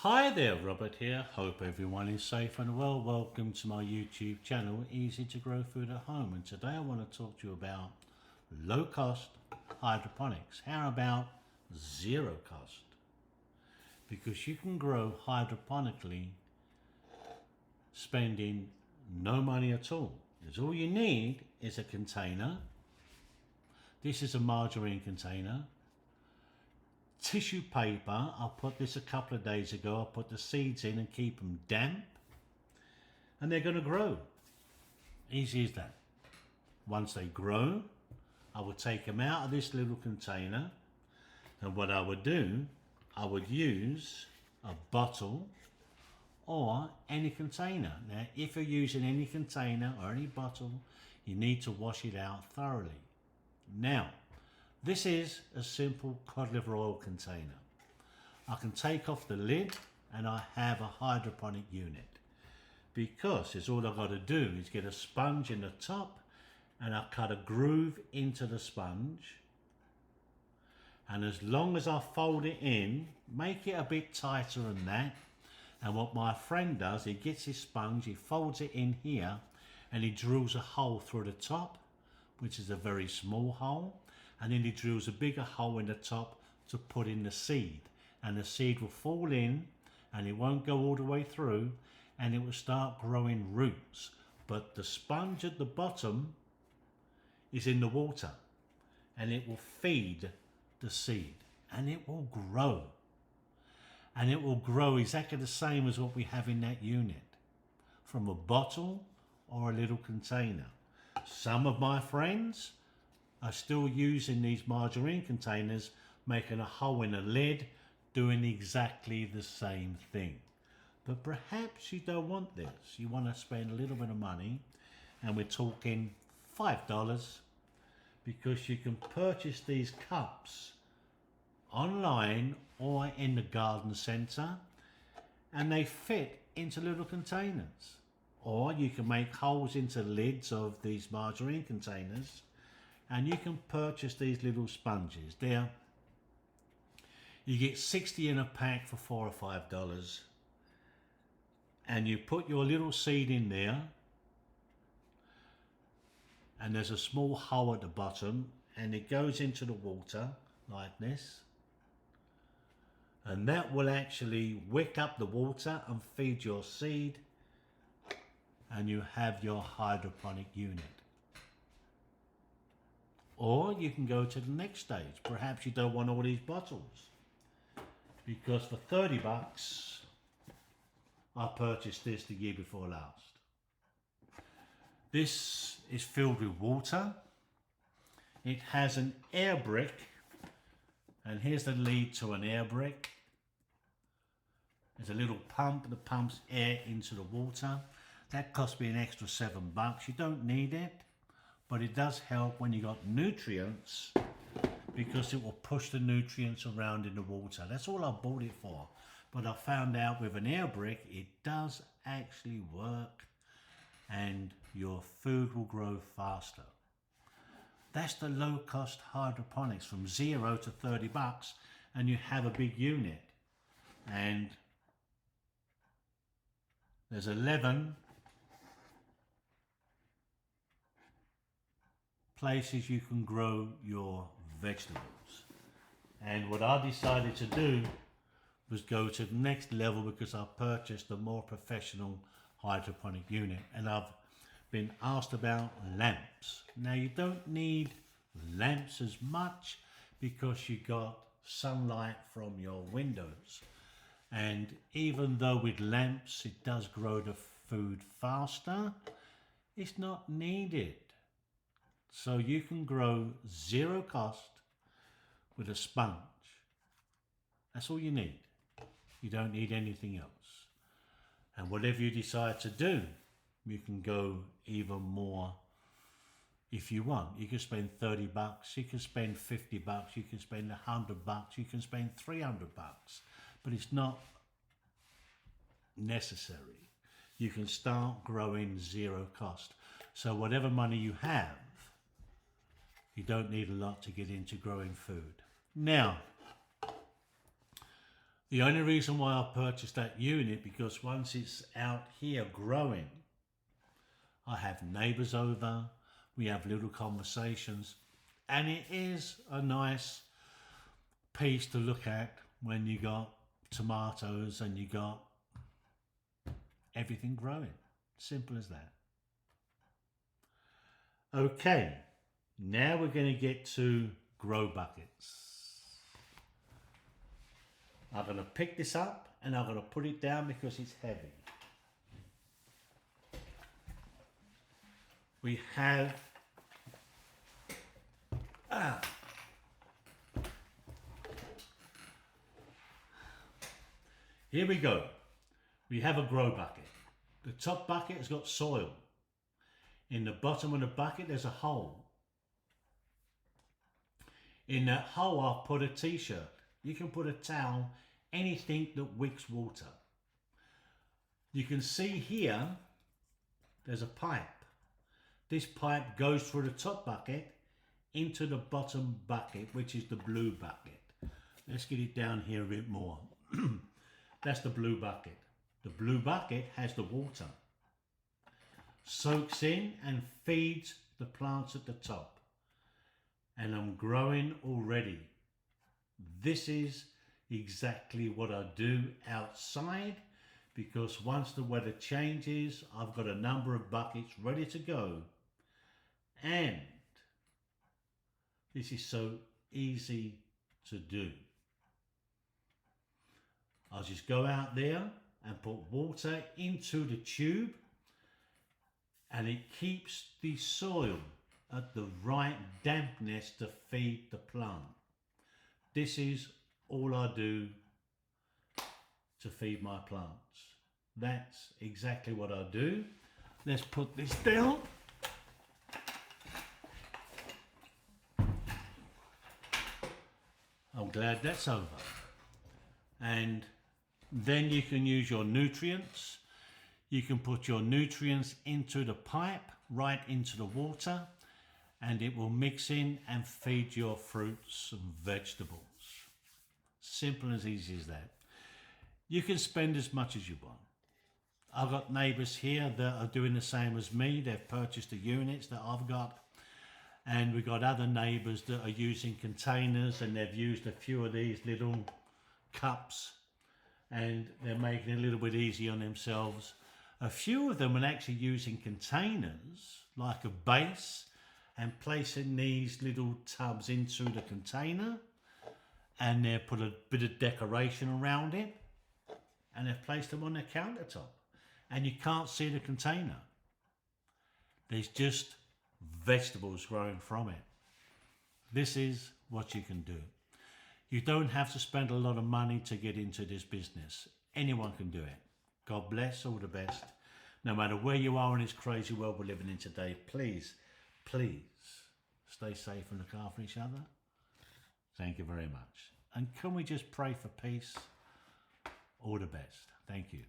Hi there, Robert here. Hope everyone is safe and well. Welcome to my YouTube channel, Easy to Grow Food at Home. And today I want to talk to you about low cost hydroponics. How about zero cost? Because you can grow hydroponically spending no money at all. Because all you need is a container. This is a margarine container. Tissue paper. I put this a couple of days ago. I put the seeds in and keep them damp, and they're going to grow. Easy as that. Once they grow, I would take them out of this little container, and what I would do, I would use a bottle or any container. Now, if you're using any container or any bottle, you need to wash it out thoroughly. Now, this is a simple cod liver oil container. I can take off the lid and I have a hydroponic unit, because it's all I've got to do is get a sponge in the top and I cut a groove into the sponge, and as long as I fold it in, make it a bit tighter than that, and what my friend does, he gets his sponge, he folds it in here and he drills a hole through the top, which is a very small hole, and then he drills a bigger hole in the top to put in the seed, and the seed will fall in and it won't go all the way through, and it will start growing roots, but the sponge at the bottom is in the water and it will feed the seed and it will grow, and it will grow exactly the same as what we have in that unit, from a bottle or a little container. Some of my friends are still using these margarine containers, making a hole in the lid, doing exactly the same thing. But perhaps you don't want this. You want to spend a little bit of money, and we're talking $5, because you can purchase these cups online or in the garden centre, and they fit into little containers. Or you can make holes into lids of these margarine containers, and you can purchase these little sponges. There, you get 60 in a pack for $4 or $5, and you put your little seed in there, and there's a small hole at the bottom, and it goes into the water like this, and that will actually wick up the water and feed your seed, and you have your hydroponic unit. Or you can go to the next stage. Perhaps you don't want all these bottles, because for $30 I purchased this the year before last. This is filled with water. It has an air brick, and here's the lead to an air brick. There's a little pump that pumps air into the water. That cost me an extra $7. You don't need it, but it does help when you got nutrients, because it will push the nutrients around in the water. That's all I bought it for. But I found out with an air brick, it does actually work, and your food will grow faster. That's the low cost hydroponics, from $0 to $30, and you have a big unit. And there's 11 places you can grow your vegetables. And what I decided to do was go to the next level, because I purchased a more professional hydroponic unit, and I've been asked about lamps. Now, you don't need lamps as much, because you got sunlight from your windows, and even though with lamps it does grow the food faster, it's not needed. So you can grow zero cost with a sponge. That's all you need. You don't need anything else. And whatever you decide to do, you can go even more if you want. You can spend $30, you can spend $50, you can spend $100, you can spend $300, but it's not necessary. You can start growing zero cost. So whatever money you have, you don't need a lot to get into growing food. Now, The only reason why I purchased that unit, because once it's out here growing, I have neighbours over, we have little conversations, and it is a nice piece to look at when you got tomatoes and you got everything growing. Simple as that. Okay, now we're going to get to grow buckets. I'm going to pick this up and I'm going to put it down because it's heavy. We have here we go. We have a grow bucket. The top bucket has got soil. In the bottom of the bucket there's a hole. In that hole I've put a t-shirt. You can put a towel, anything that wicks water. You can see here there's a pipe. This pipe goes through the top bucket into the bottom bucket, which is the blue bucket. Let's get it down here a bit more. That's the blue bucket. The blue bucket has the water. Soaks in and feeds the plants at the top. And I'm growing already. This is exactly what I do outside, because once the weather changes, I've got a number of buckets ready to go. And this is so easy to do. I'll just go out there and put water into the tube, and it keeps the soil at the right dampness to feed the plant. This is all I do to feed my plants. That's exactly what I do. Let's put this down. I'm glad that's over. And then you can use your nutrients. You can put your nutrients into the pipe, right into the water, and it will mix in and feed your fruits and vegetables. Simple as easy as that. You can spend as much as you want. I've got neighbours here that are doing the same as me. They've purchased the units that I've got. And we've got other neighbours that are using containers, and they've used a few of these little cups, and they're making it a little bit easy on themselves. A few of them are actually using containers like a base and placing these little tubs into the container, and they've put a bit of decoration around it, and they've placed them on their countertop, and you can't see the container. There's just vegetables growing from it. This is what you can do. You don't have to spend a lot of money to get into this business. Anyone can do it. God bless, all the best. No matter where you are in this crazy world we're living in today, please, please stay safe and look after each other. Thank you very much. And can we just pray for peace? All the best. Thank you.